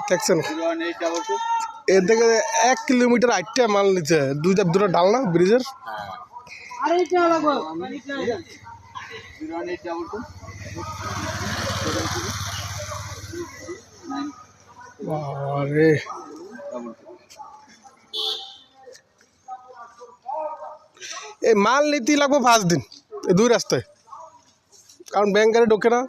দেখছেন এর থেকে 1 কিলোমিটার আটটা মাল নিচ্ছে দুটো ডাল না ব্রিজের আরে এই মাল নিতে লাগবো 5 দিন এই 2 রাস্তায় কারণ ব্যাংক গাড়ি ঢোকে না